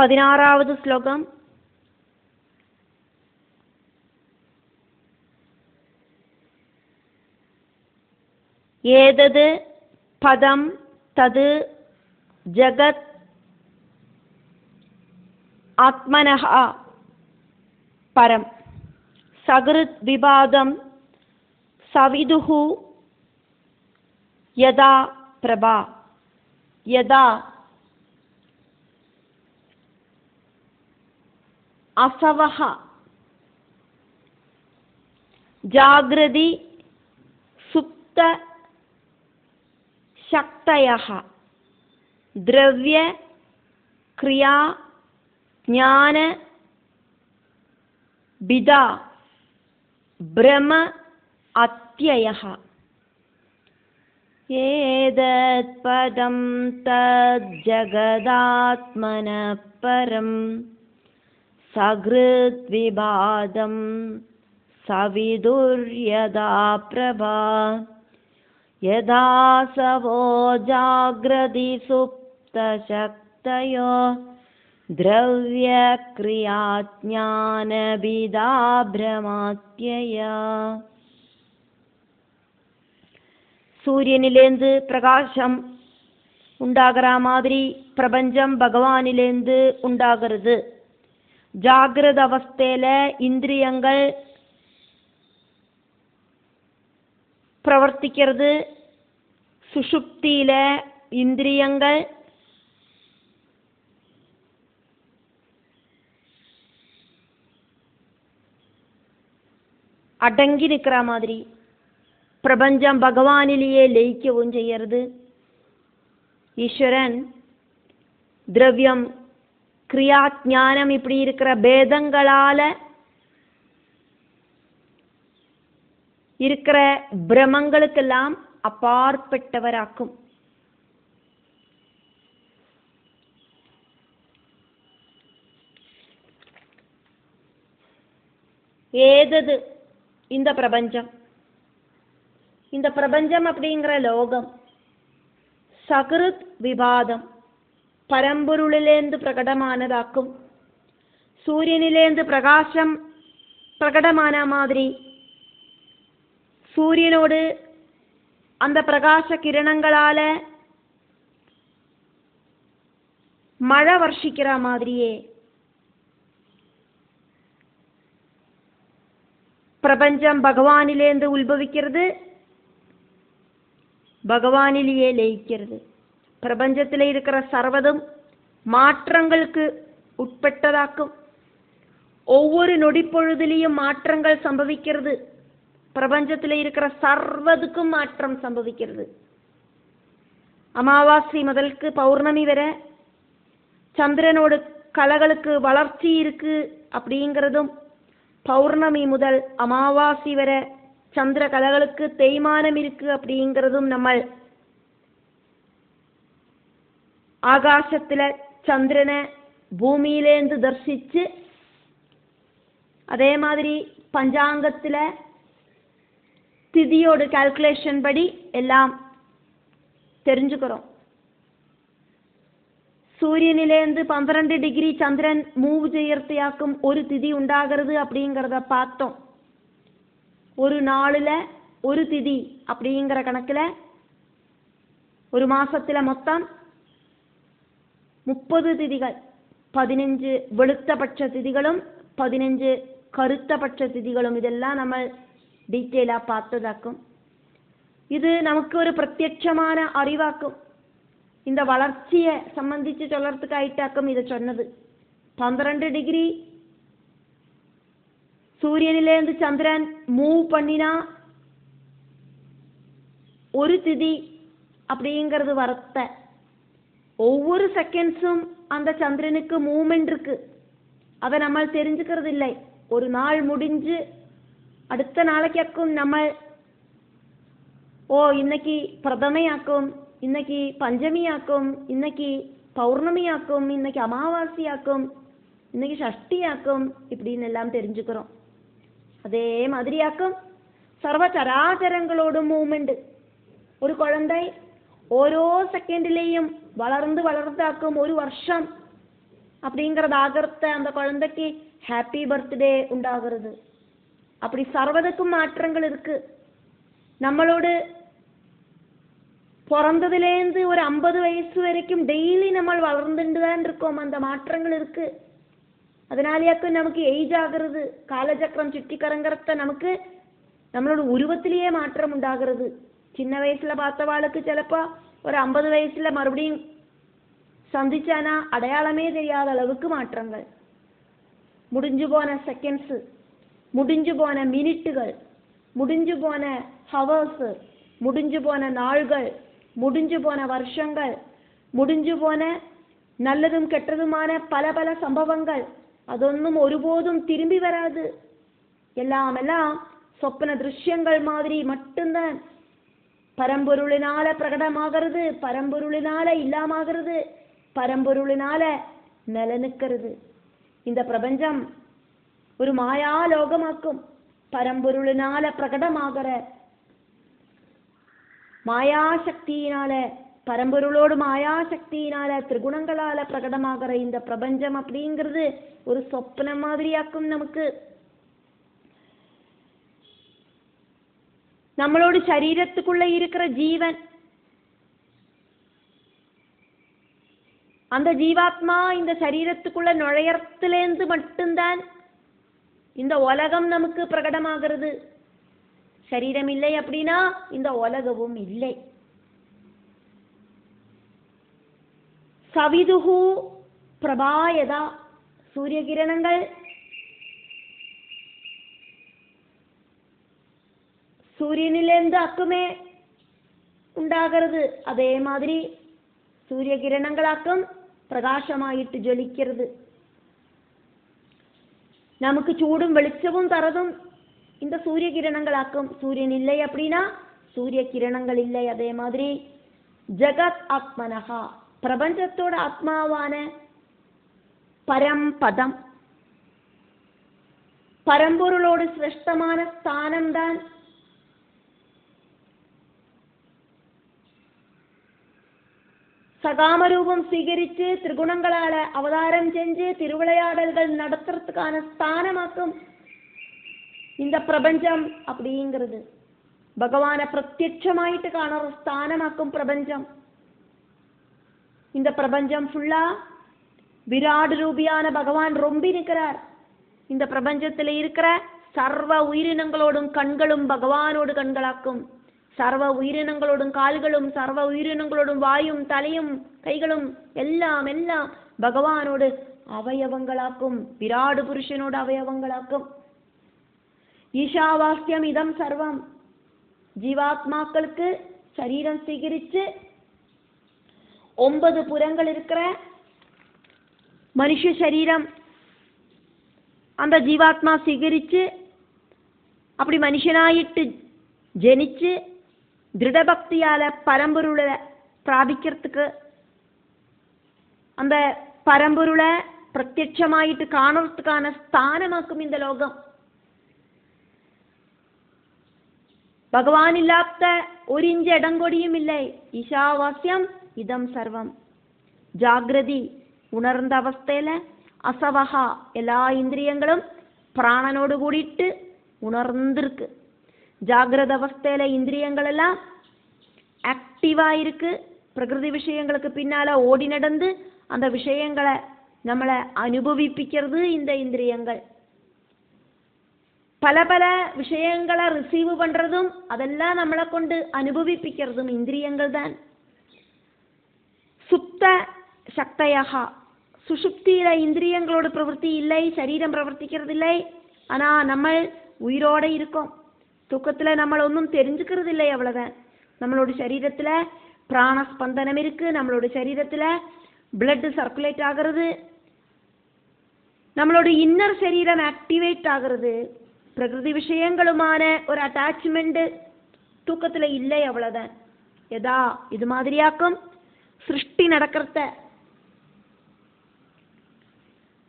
16வது ஸ்லோகம். ஏதது பதம் தது ஜகத் ஆத்மனஹ பரம் சகிருத் விபாதம் சவிதுஹு யதா பிரபா யதா அசவஹ ஜாக்ரதி சுப்த சக்தயஹ திரவ்ய கிரியா ஞான பிதா பிரம அத்யயஹ ஏதத் பதம் தத் ஜகதாத்மனः பரம் சகிருத் விபாதம் சவிதுர்யதா பிரபா யதா சவோ ஜாக்ரதி சுப்த சக்தயோ திரவ்ய கிரியா ஞான பிதா பிரமாத்யயா. சூரியனிலேந்து பிரகாசம் உண்டாகிற மாதிரி பிரபஞ்சம் பகவானிலேந்து உண்டாகிறது. ஜாகிரத அவஸ்தையில இந்திரியங்கள் பிரவர்த்திக்கிறது. சுஷுப்தியில இந்திரியங்கள் அடங்கி நிற்கிற மாதிரி பிரபஞ்சம் பகவானிலேயே லயிக்கவும் செய்யறது. ஈஸ்வரன் திரவியம் கிரியா ஞானம் இப்படி இருக்கிற பேதங்களால இருக்கிற பிரமங்களுக்கெல்லாம் அப்பாற்பட்டவராக்கும். ஏதது இந்த பிரபஞ்சம், இந்த பிரபஞ்சம் அப்படிங்கிற லோகம் சகிருத் விபாதம் பரம்பொருளிலேந்து பிரகடமானதாக்கும். சூரியனிலேந்து பிரகாசம் பிரகடமான மாதிரி சூரியனோடு அந்த பிரகாச கிரணங்களால மழை வர்ஷிக்கிற மாதிரியே பிரபஞ்சம் பகவானிலேந்து உத்பவிக்கிறது, பகவானிலேயே லயிக்கிறது. பிரபஞ்சத்தில் இருக்கிற சர்வதும் மாற்றங்களுக்கு உட்பட்டதாக்கும். ஒவ்வொரு நொடிப்பொழுதிலையும் மாற்றங்கள் சம்பவிக்கிறது. பிரபஞ்சத்தில் இருக்கிற சர்வதுக்கும் மாற்றம் சம்பவிக்கிறது. அமாவாசை முதலுக்கு பௌர்ணமி வரை சந்திரனோட கலைகளுக்கு வளர்ச்சி இருக்கு அப்படிங்கிறதும், பௌர்ணமி முதல் அமாவாசை வரை சந்திர கலைகளுக்கு தேய்மானம் இருக்கு அப்படிங்கிறதும் நம்ம ஆகாசத்துல சந்திரனை பூமியிலேந்து தரிசிச்சு அதே மாதிரி பஞ்சாங்கத்துல திதியோட கால்குலேஷன் படி எல்லாம் தெரிஞ்சுக்கிறோம். சூரியனிலேந்து 12 டிகிரி சந்திரன் மூவ் செய்யறதையாக்கும் ஒரு திதி உண்டாகிறது அப்படிங்கிறத பார்த்தோம். ஒரு நாளில் ஒரு திதி அப்படிங்கிற கணக்கில் ஒரு மாசத்துல மொத்தம் 30 திதிகள், 15 வெளுத்தபட்ச திதிகளும் 15 கருத்தபட்ச திதிகளும் இதெல்லாம் நம்ம டீட்டெயிலா பார்த்ததாக்கும். இது நமக்கு ஒரு பிரத்யட்சமான அறிவாக்கும். இந்த வளர்ச்சியை சம்பந்திச்சு சொல்றதுக்காயிட்டாக்கும் இதை சொன்னது. 12 டிகிரி சூரியனிலேருந்து சந்திரன் மூவ் பண்ணினா ஒரு திதி அப்படிங்கிறது வரத்த. ஒவ்வொரு செகண்ட்ஸும் அந்த சந்திரனுக்கு மூவ்மெண்ட் இருக்கு. அதை நம்ம தெரிஞ்சுக்கிறது இல்லை. ஒரு நாள் முடிஞ்சு அடுத்த நாளைக்காக்கும் நம்ம இன்னைக்கு பிரதமையாக்கும், இன்னைக்கு பஞ்சமியாக்கும், இன்னைக்கு பௌர்ணமியாக்கும், இன்னைக்கு அமாவாசையாக்கும், இன்னைக்கு சஷ்டியாக்கும் இப்படின்னு எல்லாம் தெரிஞ்சுக்கிறோம். அதே மாதிரியாக்கும் சர்வ சராச்சரங்களோட மூவ்மெண்ட். ஒரு குழந்தை ஓரோ செகண்டிலேயும் வளர்ந்து வளர்ந்தாக்கும். ஒரு வருஷம் அப்படிங்கிறது ஆகிறத அந்த குழந்தைக்கு ஹாப்பி பர்த்டே உண்டாகிறது. அப்படி சர்வதுக்கும் மாற்றங்கள் இருக்கு. நம்மளோடு பிறந்ததுலேருந்து ஒரு 50 வயசு வரைக்கும் டெய்லி நம்ம வளர்ந்துட்டு தான் இருக்கோம். அந்த மாற்றங்கள் இருக்கு. அதனாலேயாக்கும் நமக்கு ஏஜ் ஆகிறது. காலச்சக்கரம் சுற்றி கறங்கிறத நமக்கு நம்மளோட உருவத்திலேயே மாற்றம் உண்டாகிறது. சின்ன வயசுல பார்த்தவாளுக்கு சிலப்போ ஒரு 50 வயசுல மறுபடியும் சந்திச்சானா அடையாளமே தெரியாத அளவுக்கு மாற்றங்கள். முடிஞ்சு போன செகண்ட்ஸு, முடிஞ்சு போன மினிட்டுகள், முடிஞ்சு போன ஹவர்ஸு, முடிஞ்சு போன நாள்கள், முடிஞ்சு போன வருஷங்கள், முடிஞ்சு போன நல்லதும் கெட்டதுமான பல பல சம்பவங்கள், அതൊന്നും ஒருபோதும் திரும்பி வராது. எல்லாம் சொப்பன திருஷ்யங்கள் மாதிரி மட்டும்தான். பரம்பொருளினால பிரகடமாகிறது, பரம்பொருளினால இல்லாமாகிறது, பரம்பொருளினால நிலநிற்கிறது. இந்த பிரபஞ்சம் ஒரு மாயா லோகமாக்கும். பரம்பொருளினால பிரகடமாகிற மாயாசக்தியினால, பரம்பொருளோடு மாயாசக்தியினால திரிகுணங்களால பிரகடமாகிற இந்த பிரபஞ்சம் அப்படிங்கிறது ஒரு சொப்பனம் மாதிரியாக்கும் நமக்கு. நம்மளோட சரீரத்துக்குள்ள இருக்கிற ஜீவன், அந்த ஜீவாத்மா இந்த சரீரத்துக்குள்ள நுழையறதுலேருந்து மட்டும்தான் இந்த உலகம் நமக்கு பிரகடமாகிறது. சரீரம் இல்லை அப்படின்னா இந்த உலகமும் இல்லை. சவிதுகு பிரபாயதா, சூரிய கிரணங்கள் சூரியனிலிருந்து அக்குமே உண்டாகிறது. அதே மாதிரி சூரிய கிரணங்களாக்கும் பிரகாசமாயிட்டு ஜொலிக்கிறது. நமக்கு சூடும் வெளிச்சமும் தரதும் இந்த சூரிய கிரணங்களாக்கும். சூரியன் இல்லை அப்படின்னா சூரிய கிரணங்கள் இல்லை. அதே மாதிரி ஜகத் ஆத்மனஹா, பிரபஞ்சத்தோட ஆத்மாவான பரம்பதம், பரம்பொருளோடு சிரேஷ்டமான ஸ்தானம்தான் சகாமரூபம் സ്വീകരിച്ച് திரிகுணங்களால அவதாரம் செஞ்சு திருவிளையாடல்கள் நடத்துறதுக்கான ஸ்தானமாக்கும் இந்த பிரபஞ்சம் அப்படிங்கிறது. பகவானை பிரத்யட்சமாயிட்டு காணுற ஸ்தானமாக்கும் பிரபஞ்சம். இந்த பிரபஞ்சம் ஃபுல்லா விராட் ரூபியான பகவான் ரொம்பி நிற்கிறார். இந்த பிரபஞ்சத்தில் இருக்கிற சர்வ உயிரினங்களோடும் கண்களும் பகவானோடு கண்களாக்கும். சர்வ உயிரினங்களோடும் கால்களும், சர்வ உயிரினங்களோடும் வாயும் தலையும் கைகளும் எல்லாம் எல்லாம் பகவானோடு அவயவங்களாக்கும். விராடு புருஷனோடு அவயவங்களாக்கும். ஈஷாவாஸ்யம் இதம் சர்வம், ஜீவாத்மாக்களுக்கு சரீரம் സ്വീകരിച്ച് 9 புறங்கள் இருக்கிற மனுஷ சரீரம் அந்த ஜீவாத்மா സ്വീകരിച്ച് அப்படி மனுஷனாயிட்டு ஜனிச்சு திருடபக்தியால பரம்பொருளை பிராபிக்கிறதுக்கு, அந்த பரம்பொருளை பிரத்யட்சமாயிட்டு காணுறதுக்கான ஸ்தானமாக்கும் இந்த லோகம். பகவான் இல்லாத ஒரு இஞ்ச இடங்கொடியும் இல்லை. ஈஷாவாஸ்யம் இதம் சர்வம். ஜாகிரதி உணர்ந்த அவஸ்தையில அசவகா எல்லா இந்திரியங்களும் பிராணனோடு கூடிட்டு உணர்ந்திருக்கு. ஜாகிரத அவஸ்தையில இந்திரியங்கள் எல்லாம் ஆக்டிவா இருக்கு. பிரகிருதி விஷயங்களுக்கு பின்னால ஓடி நடந்து அந்த விஷயங்களை நம்மளை அனுபவிப்பிக்கிறது இந்த இந்திரியங்கள். பல பல விஷயங்களை ரிசீவ் பண்றதும் அதெல்லாம் நம்மளை கொண்டு அனுபவிப்பிக்கிறதும் இந்திரியங்கள் தான். சுப்த சக்தயகா, சுஷுப்தியில இந்திரியங்களோட பிரவൃத்தி இல்லை, சரீரம் பிரவர்த்திக்கிறது இல்லை. ஆனா நம்ம உயிரோட இருக்கோம். தூக்கத்துல நம்ம ஒன்றும் தெரிஞ்சுக்கிறது இல்லை, அவ்வளவுதான். நம்மளோட சரீரத்துல பிராணஸ்பந்தனம் இருக்கு, நம்மளோட சரீரத்துல பிளட் சர்க்குலேட் ஆகிறது, நம்மளோட இன்னர் சரீரம் ஆக்டிவேட் ஆகிறது. பிரகிருதி விஷயங்களுமான ஒரு அட்டாச்மெண்ட் தூக்கத்துல இல்லை, அவ்வளவுதான். எதா இது மாதிரியாக்கும் சிருஷ்டி நடக்கிறத.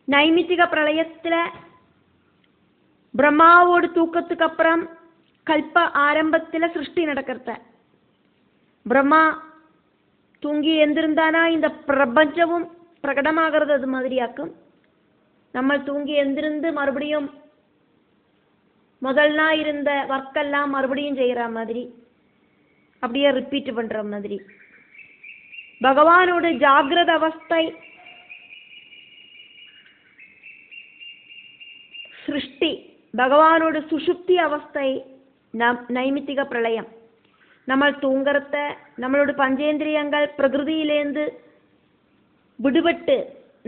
நைமித்திக பிரளயத்துல பிரம்மாவோட தூக்கத்துக்கு அப்புறம் கல்ப ஆரம்பத்துல சிருஷ்டி நடக்கிறத. பிரம்மா தூங்கி எந்திருந்தானா இந்த பிரபஞ்சமும் பிரகடமாகிறது அது மாதிரியாக்கும். நம்ம தூங்கி எந்திருந்து மறுபடியும் முதல் நாள் இருந்த ஒர்க்கெல்லாம் மறுபடியும் செய்கிற மாதிரி, அப்படியே ரிப்பீட் பண்ற மாதிரி. பகவானோட ஜாகிரத அவஸ்தை, சிருஷ்டி, பகவானோட சுஷுப்தி அவஸ்தை, நைமித்திக பிரளயம். நம்ம தூங்குறத, நம்மளோட பஞ்சேந்திரியங்கள் பிரகிருதியிலேருந்து விடுபட்டு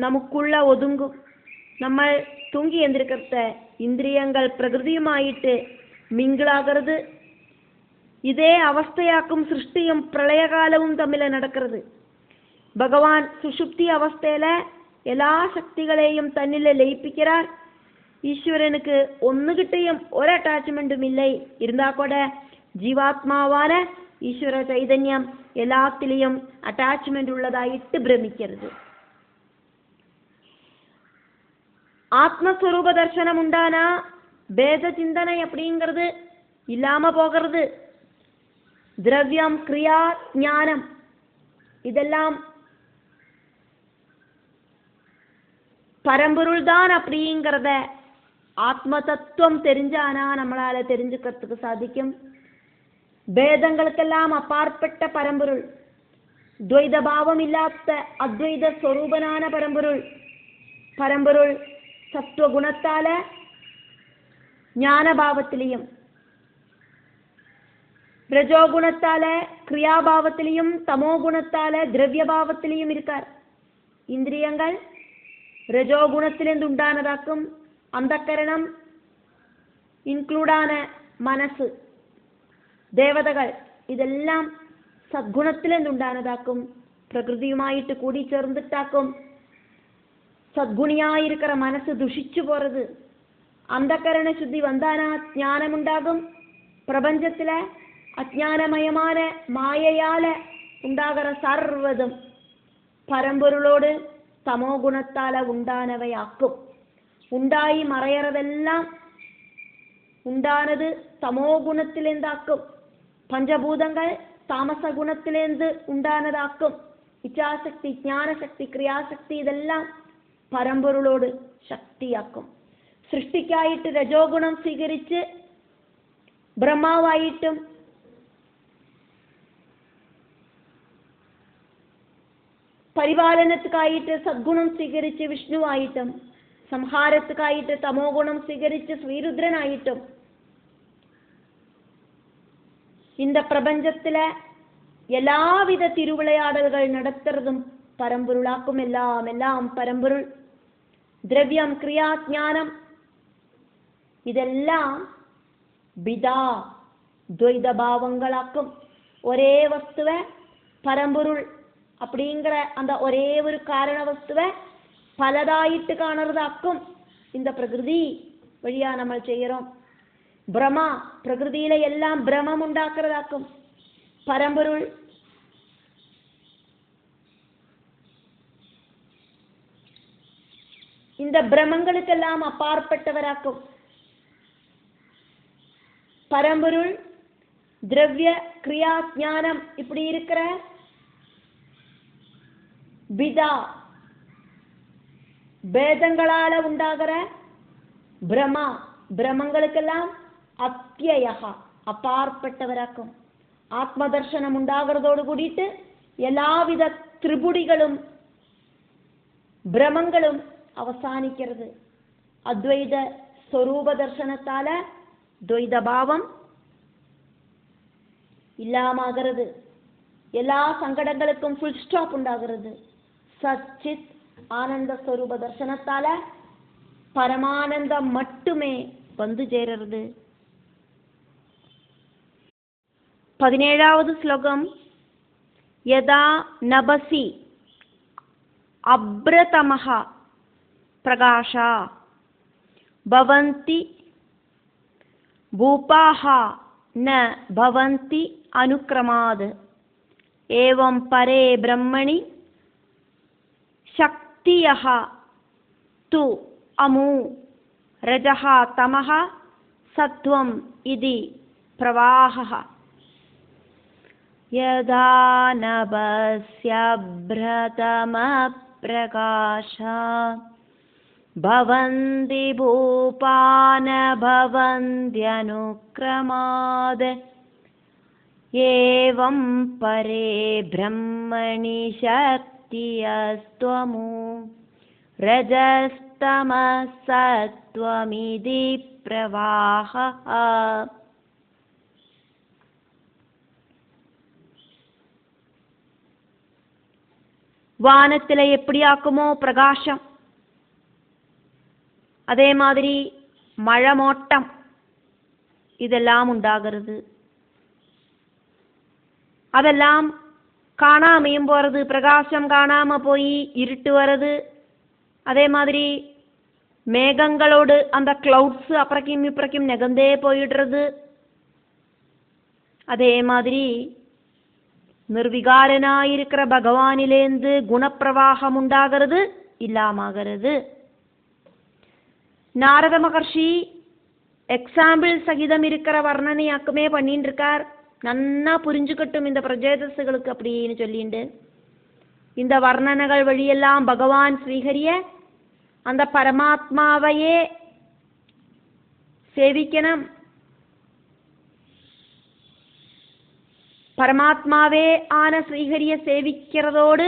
நமக்குள்ள ஒதுங்கும். நம்ம தூங்கி எந்திருக்கிறத இந்திரியங்கள் பிரகிருதியுமாயிட்டு மிங்கிளாகிறது. இதே அவஸ்தையாக்கும் சிருஷ்டியும் பிரளய காலமும் தமிழ நடக்கிறது. பகவான் சுஷுப்தி அவஸ்தையில எல்லா சக்திகளையும் தன்னில லயிப்பிக்கிறார். ஈஸ்வரனுக்கு ஒன்னுகிட்டையும் ஒரு அட்டாச்மெண்ட்டும் இல்லை. இருந்தா கூட ஜீவாத்மாவான ஈஸ்வர சைதன்யம் எல்லாத்திலையும் அட்டாச்மெண்ட் உள்ளதாயிட்டு பிரமிக்கிறது. ஆத்மஸ்வரூப தர்சனம் உண்டானா பேத சிந்தனை அப்படிங்கிறது இல்லாம போகிறது. திரவியம், கிரியா, ஞானம் இதெல்லாம் பரம்பொருள் தான் அப்படிங்கிறத ஆத்ம தத்துவம் தெரிஞ்சானா நம்மளால தெரிஞ்சுக்கிறதுக்கு சாதிக்கும். பேதங்களுக்கெல்லாம் அப்பாற்பட்ட பரம்பொருள், துவைத பாவம் இல்லாத அத்வைத ஸ்வரூபனான பரம்பொருள். பரம்பொருள் சத்துவ குணத்தால ஞான பாவத்திலையும், ரஜோகுணத்தால கிரியாபாவத்திலையும், தமோ குணத்தால திரவிய பாவத்திலையும் இருக்கார். இந்திரியங்கள் ரஜோகுணத்திலிருந்து உண்டானதாக்கும். அந்த கரணம் இன்க்ளூடான மனசு, தேவதைகள் இதெல்லாம் சத்குணத்திலிருந்து உண்டானதாக்கும். பிரகிருதியுமாயிட்டு கூடி சேர்ந்துட்டாக்கும். சத்குணியாயிருக்கிற மனசு துஷிச்சு போறது. அந்த கரண சுத்தி வந்தானா ஞானம் உண்டாகும். பிரபஞ்சத்துல அஜானமயமான மாயையால உண்டாகிற சர்வதும் பரம்பொருளோடு தமோ குணத்தால உண்டானவை ஆக்கும். உண்டாயி மறையறதெல்லாம் உண்டானது தமோ குணத்திலேருந்து ஆக்கும். பஞ்சபூதங்கள் தாமச குணத்திலேருந்து உண்டானதாக்கும். இச்சாசக்தி, ஞான சக்தி, கிரியாசக்தி இதெல்லாம் பரம்பொருளோடு சக்தியாக்கும். சிருஷ்டிக்காயிட்டு ரஜோகுணம் സ്വീകരിച്ച് பிரம்மாவாയിട്ടും പരിപാലനത്തിനായിട്ട് സദ്ഗുണം സ്വീകരിച്ച് വിഷ്ണുവായിട്ടും സംഹാരത്തിനായിട്ട് തമോ ഗുണം സ്വീകരിച്ച് ശ്രീരുദ്രനായിട്ടും இந்த பிரபஞ்சத்துல எல்லாவித திருவிளையாடல்கள் நடத்துறதும் பரம்பொருளாக்கும். எல்லாம் பரம்பொருள். திரவியம், கிரியா, ஞானம் இதெல்லாம் பிதா துவைத பாவங்களாக்கும். ஒரே வஸ்துவை பரம்பொருள் அப்படிங்கிற அந்த ஒரே ஒரு காரண வஸ்துவை பலதாயிட்டு காணறதாக்கும். இந்த பிரகிருதி வழியா நம்ம செய்யறோம். பிரமா பிரகிருதியில எல்லாம் பிரமம் உண்டாக்குறதாக்கும். பரம்பொருள் இந்த பிரமங்களுக்கெல்லாம் அப்பாற்பட்டவராக்கும். பரம்பொருள் திரவிய, கிரியா, ஞானம் இப்படி இருக்கிற விதா பேதங்களால உண்டாகிற பிரமா பிரமங்களுக்கெல்லாம் அத்தியயா அப்பாற்பட்டவராக்கும். ஆத்ம தர்சனம் உண்டாகிறதோடு கூடிட்டு எல்லாவித திரிபுடிகளும் பிரமங்களும் அவசானிக்கிறது. அத்வைத ஸ்வரூப தர்சனத்தால துவைத பாவம் இல்லாமகிறது. எல்லா சங்கடங்களுக்கும் ஃபுல் ஸ்டாப் உண்டாகிறது. சச்சித் ஆனந்த ஸ்வரூப தர்சனத்தால பரமானந்தம் மட்டுமே வந்து சேருறது. 17வது ஸ்லோகம். யதா நபசி அப்ரதமஹ பிரகாஷா பவந்தி பூபாஹ ந பவந்தி அனுக்ரமாத் ஏவம் பரே பிரம்மணி சக்தியஹ து அமு ரஜஹ தமஹ சத்வம் இதி பிரவாஹஹ. யதா நபஸ்ய ப்ரதம प्रकाशा भवन्ति भूपान भवन्त्यनुक्रमाद् एवं परे ब्रह्मणि शक्तियस्त्वमु रजस्तमः सत्त्वमिति प्रवाहः. வானத்தில் எப்படி ஆக்குமோ பிரகாசம், அதே மாதிரி மழமோட்டம் இதெல்லாம் உண்டாகிறது. அதெல்லாம் காணாமையும் போறது, பிரகாசம் காணாம போய் இருட்டு வர்றது. அதே மாதிரி மேகங்களோடு அந்த கிளவுட்ஸ் அப்புறக்கும் இப்புறக்கும் நெகந்தே போயிடுறது. அதே மாதிரி நிர்விகாரனாயிருக்கிற பகவானிலேந்து குணப்பிரவாகம் உண்டாகிறது, இல்லாமகிறது. நாரத மகர்ஷி எக்ஸாம்பிள் சகிதம் இருக்கிற வர்ணனையாக்குமே பண்ணிட்டு இருக்கார். நன்னா புரிஞ்சுக்கட்டும் இந்த பிரஜேதஸுகளுக்கு அப்படின்னு சொல்லிண்டு இந்த வர்ணனைகள் வழியெல்லாம் பகவான் ஸ்ரீஹரிய அந்த பரமாத்மாவையே சேவிக்கணும். பரமாத்மாவே ஆன ஸ்ரீஹரிய சேவிக்கிறதோடு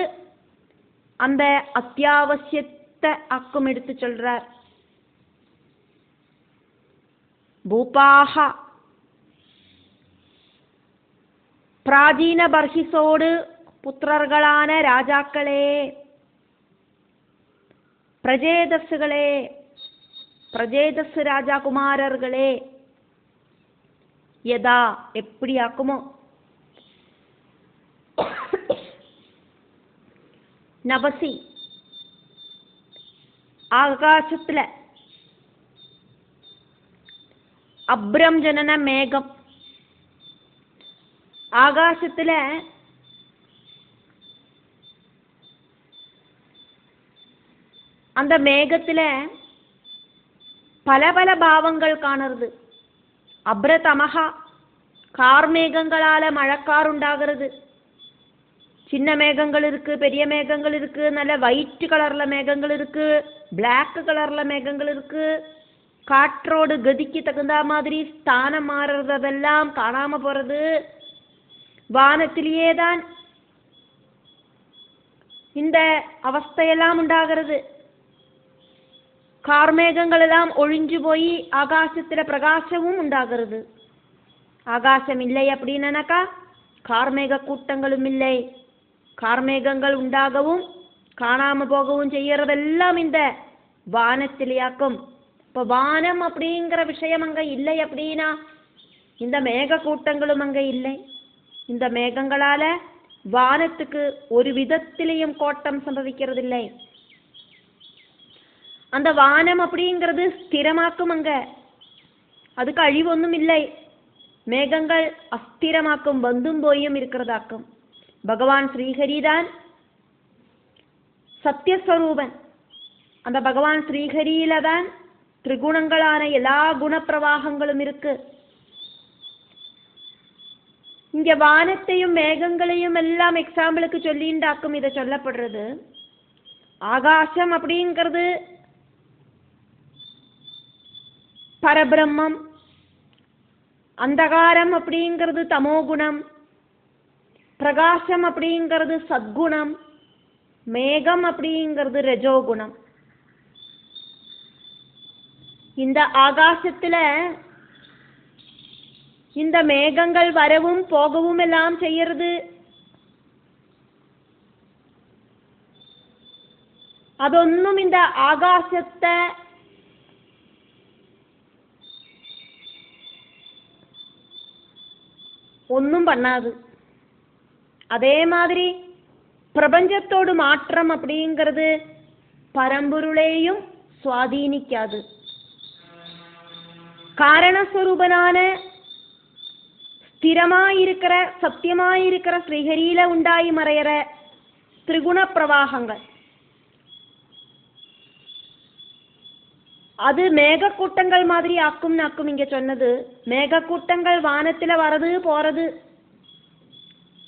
அந்த அத்தியாவசியத்தை அக்கும் எடுத்து சொல்றார். பூபாஹா பிராச்சீன பர்ஹிசோடு புத்திரர்களான ராஜாக்களே, பிரஜேதஸ்களே, பிரஜேதஸ் ராஜாகுமாரர்களே, யதா எப்படி ஆக்குமோ நவசி ஆகாசத்துல அப்ரம் ஜனன மேகம், ஆகாசத்துல அந்த மேகத்துல பல பல பாவங்கள் காணறது. அப்ரதமகா கார்மேகங்களால மழைக்கார் உண்டாகிறது. சின்ன மேகங்கள் இருக்கு, பெரிய மேகங்கள் இருக்கு, நல்ல ஒயிட் கலர்ல மேகங்கள் இருக்கு, பிளாக் கலர்ல மேகங்கள் இருக்கு. காற்றோடு கதிக்கு தகுந்த மாதிரி ஸ்தானம் மாறுறது, அதெல்லாம் காணாம போறது. வானத்திலேயே தான் இந்த அவஸ்தையெல்லாம் உண்டாகிறது. கார்மேகங்கள் எல்லாம் ஒழிஞ்சு போய் ஆகாசத்துல பிரகாசமும் உண்டாகிறது. ஆகாசம் இல்லை அப்படின்னாக்கா கார்மேக கூட்டங்களும் இல்லை. கார்மேகங்கள் உண்டாகவும் காணாம போகவும் செய்யறதெல்லாம் இந்த வானத்திலேயாக்கும். இப்ப வானம் அப்படிங்கிற விஷயம் அங்க இல்லை அப்படின்னா இந்த மேக கூட்டங்களும் அங்க இல்லை. இந்த மேகங்களால வானத்துக்கு ஒரு விதத்திலையும் கோட்டம் சம்பவிக்கிறதில்லை. அந்த வானம் அப்படிங்கிறது ஸ்திரமாக்கும், அங்க அதுக்கு அழிவொன்னும் இல்லை. மேகங்கள் அஸ்திரமாக்கும், வந்தும் போயும் இருக்கிறதாக்கும். பகவான் ஸ்ரீஹரிதான் சத்தியஸ்வரூபன். அந்த பகவான் ஸ்ரீஹரியில தான் திரிகுணங்களான எல்லா குணப்பிரவாகங்களும் இருக்கு. இங்க வானத்தையும் மேகங்களையும் எல்லாம் எக்ஸாம்பிளுக்கு சொல்லிண்டாக்கும் இதை சொல்லப்படுறது. ஆகாசம் அப்படிங்கிறது பரபிரம்மம், அந்தகாரம் அப்படிங்கிறது தமோகுணம், பிரகாசம் அப்படிங்கிறது சத்குணம், மேகம் அப்படிங்கிறது ரஜோகுணம். இந்த ஆகாசத்துல இந்த மேகங்கள் வரவும் போகவும் எல்லாம் செய்யறது. അതൊന്നും இந்த ஆகாசத்தை ഒന്നും பண்ணாது. அதே மாதிரி பிரபஞ்சத்தோடு மாற்றம் அப்படிங்கிறது பரம்பொருளையும் சுவாதீனிக்காது. காரணஸ்வரூபனான ஸ்திரமாயிருக்கிற சத்தியமாயிருக்கிற ஸ்ரீஹரியில உண்டாയി மறையற திரிகுண பிரவாகங்கள் அது மேகக்கூட்டங்கள் மாதிரி ஆக்கும் நாக்கும் இங்க சொன்னது. மேகக்கூட்டங்கள் வானத்துல வரது போறது.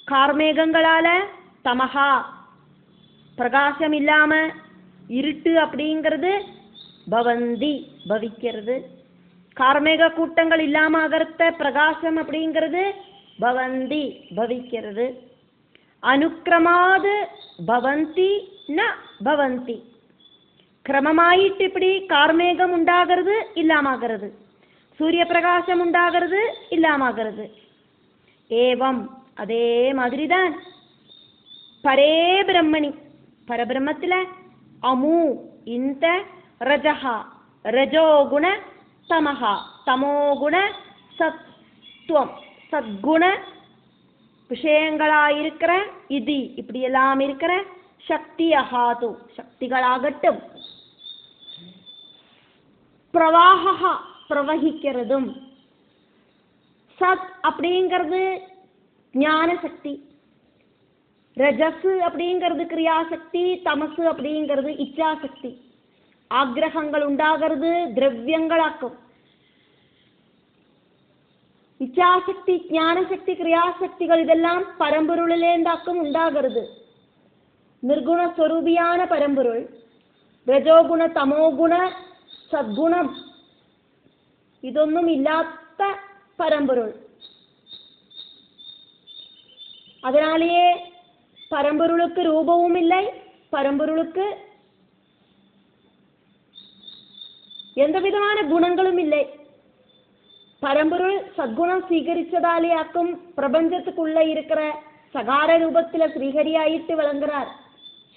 கார்மேகங்களால தமகா பிரகாசம் இல்லாம இருட்டு அப்படிங்கிறது பவந்தி பவிக்கிறது. கார்மேக கூட்டங்கள் இல்லாம அகர்த்த பிரகாசம் அப்படிங்கிறது பவந்தி பவிக்கிறது. அனுக்கிரமாது பவந்தி ந பவந்தி, கிரமமாயிட்டு இப்படி கார்மேகம் உண்டாகிறது இல்லாமகிறது, சூரிய பிரகாசம் உண்டாகிறது இல்லாமகிறது. ஏவம் அதே மாதிரிதான் பரே பிரம்மணி, பரபிரம்மத்துல அமு இந்த ரஜஹா ரஜோகுண தமஹா தமோகுண சத்வம் சத்குண விஷயங்களாயிருக்கிற இது இப்படி எல்லாம் இருக்கிற சக்தி அகாது சக்திகளாகட்டும், பிரவாகா பிரவகிக்கிறதும், சத் அப்படிங்கிறது ஞான சக்தி, ரஜசு அப்படிங்கிறது கிரியாசக்தி, தமசு அப்படிங்கிறது இச்சாசக்தி. ஆக்ரகங்கள் உண்டாகிறது திரவியங்களாக்கும். இச்சாசக்தி ஞானசக்தி கிரியாசக்திகள் இதெல்லாம் பரம்பொருளிலேந்தாக்கும் உண்டாகிறது. நிர்குணஸ்வரூபியான பரம்பொருள், ரஜோகுண தமோகுண சத்குணம் ഇതൊന്നും ഇല്ലാത്ത പരമ്പൊരുൾ. அதனாலேயே பரம்பொருளுக்கு ரூபமும் இல்லை, பரம்பொருளுக்கு எந்த விதமான குணங்களும் இல்லை. பரம்பொருள் சத்குணம் സ്വീകരിച്ചதாலே ஆக்கும் பிரபஞ்சத்துக்குள்ள இருக்கிற சகார ரூபத்துல ஸ்ரீஹரியாயிட்டு விளங்குறார்.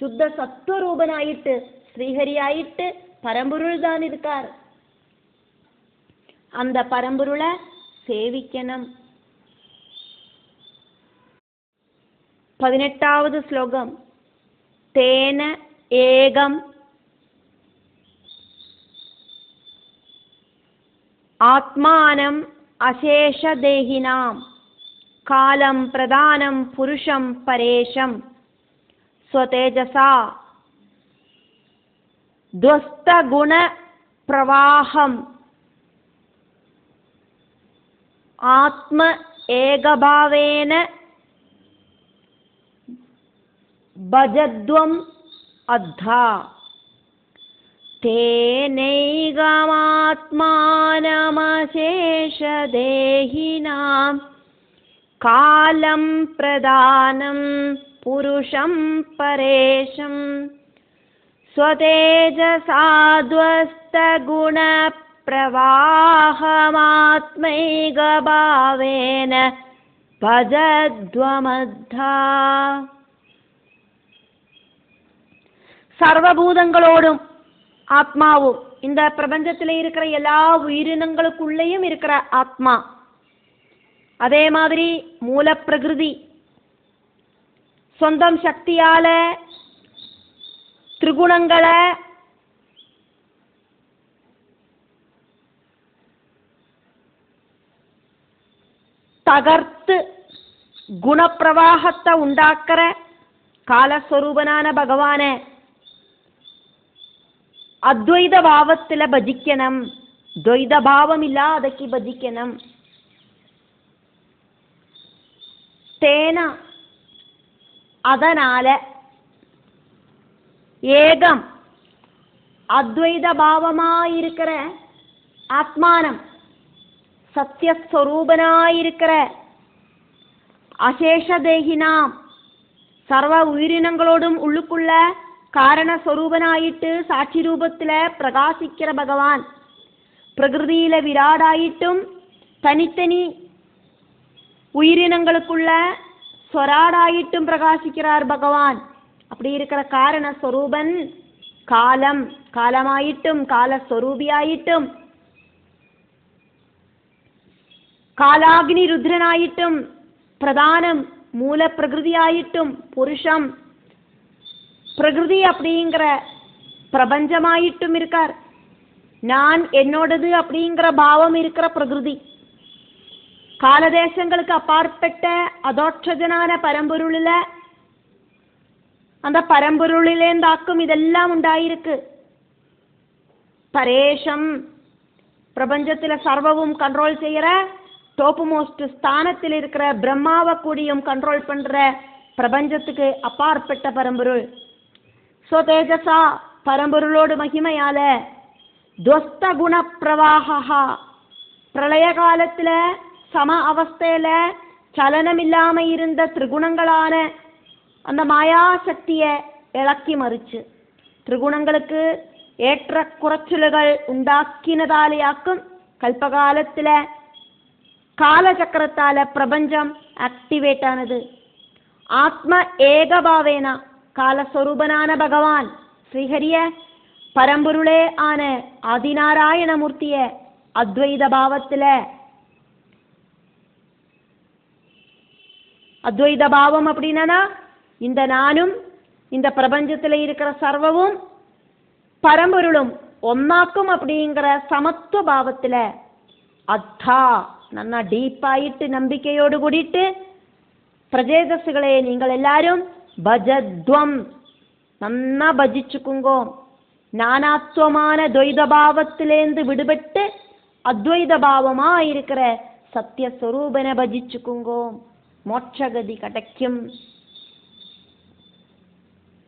சுத்த சத்துவரூபனாயிட்டு ஸ்ரீஹரியாயிட்டு பரம்பொருள் தான் இருக்கார். அந்த பரம்பொருளை சேவிக்கணும். 18வது ஸ்லோகம். தேன ஏகம் ஆத்மானம் அசேஷதேஹினாம் காலம் பிரதானம் புருஷம் பரேஷம் ஸ்வதேஜசா துவஸ்தகுண பிரவாகம் ஆத்ம ஏகபாவேன பஜத்வம் அத்தா தேனைகமாத்மானமசேஷதேஹினாம் காலம் பிரதானம் புருஷம் பரேஷம் ஸ்வதேஜசாத்வஸ்தகுண பிரவாகமாத்மைகபாவேன பஜத்வமத்தா. சர்வபூதங்களோடும் ஆத்மாவும் இந்த பிரபஞ்சத்தில் இருக்கிற எல்லா உயிரினங்களுக்குள்ளேயும் இருக்கிற ஆத்மா, அதே மாதிரி மூல பிரகிருதி சொந்தம் சக்தியால திரிகுணங்களை தகர்த்து குணப்பிரவாகத்தை உண்டாக்குற காலஸ்வரூபனான பகவான அத்வைத பாவத்துல பஜிக்கணும். துவைத பாவம் இல்லாதக்கு பஜிக்கணும். தேன அதனால ஏகம் அத்வைத பாவமாயிருக்கிற ஆத்மானம் சத்தியஸ்வரூபனாயிருக்கிற அசேஷதேகினாம் சர்வ உயிரினங்களோடும் உள்ளுக்குள்ள காரணஸ்வரூபனாயிட்டு சாட்சி ரூபத்துல பிரகாசிக்கிற பகவான், பிரகிருதியில விராடாயிட்டும் தனித்தனி உயிரினங்களுக்குள்ள ஸ்வராடாயிட்டும் பிரகாசிக்கிறார் பகவான். அப்படி இருக்கிற காரணஸ்வரூபன் காலம் காலமாயிட்டும் காலஸ்வரூபியாயிட்டும் காலாக்னி ருத்ரனாயிட்டும் பிரதானம் மூல பிரகிருதியாயிட்டும் புருஷம் பிரகிருதி அப்படிங்கிற பிரபஞ்சமாயிட்டும் இருக்கார். நான் என்னோடது அப்படிங்கிற பாவம் இருக்கிற பிரகிருதி, காலதேசங்களுக்கு அப்பாற்பட்ட அதோட்சஜனான பரம்பொருளில் அந்த பரம்பொருளிலேந்தாக்கும் இதெல்லாம் உண்டாயிருக்கு. பரேஷம் பிரபஞ்சத்துல சர்வவும் கண்ட்ரோல் செய்யற டாப் மோஸ்ட் ஸ்தானத்தில் இருக்கிற பிரம்மாவை கூடியும் கண்ட்ரோல் பண்ற பிரபஞ்சத்துக்கு அப்பாற்பட்ட பரம்பொருள். ஸ்வதேஜசா பரம்பொருளோடு மகிமையால, துவஸ்த குண பிரவாகா பிரளய காலத்துல சம அவஸ்தையில சலனம் இல்லாம இருந்த திரிகுணங்களான அந்த மாயா சக்திய இളക്കി மறிச்சு திரிகுணங்களுக்கு ஏற்ற குறைச்சலுகள் உண்டாக்கினதாலேயாக்கும் கல்பகாலத்துல காலச்சக்கரத்தால பிரபஞ்சம் ஆக்டிவேட் ஆனது. ஆத்ம ஏகபாவேன காலஸ்வரூபனான பகவான் ஸ்ரீஹரிய பரம்பொருளே ஆன ஆதிநாராயணமூர்த்திய அத்வைத பாவத்துல, அத்வைத பாவம் அப்படின்னா இந்த நானும் இந்த பிரபஞ்சத்துல இருக்கிற சர்வமும் பரம்பொருளும் ஒன்னாக்கும் அப்படிங்கிற சமத்துவ பாவத்துல அத்தா நன்னா டீப்பாயிட்டு நம்பிக்கையோடு கூடிட்டு, பிரஜேதசுகளே நீங்கள் எல்லாரும் பஜத்வம் நன்னா பஜிச்சுக்குங்கோ. நானாத்வமான துவைத பாவத்திலேந்து விடுபட்டு அத்வைத பாவமா இருக்கிற சத்தியஸ்வரூபனை பஜிச்சுக்குங்கோ. மோட்சகதி கிடைக்கும்.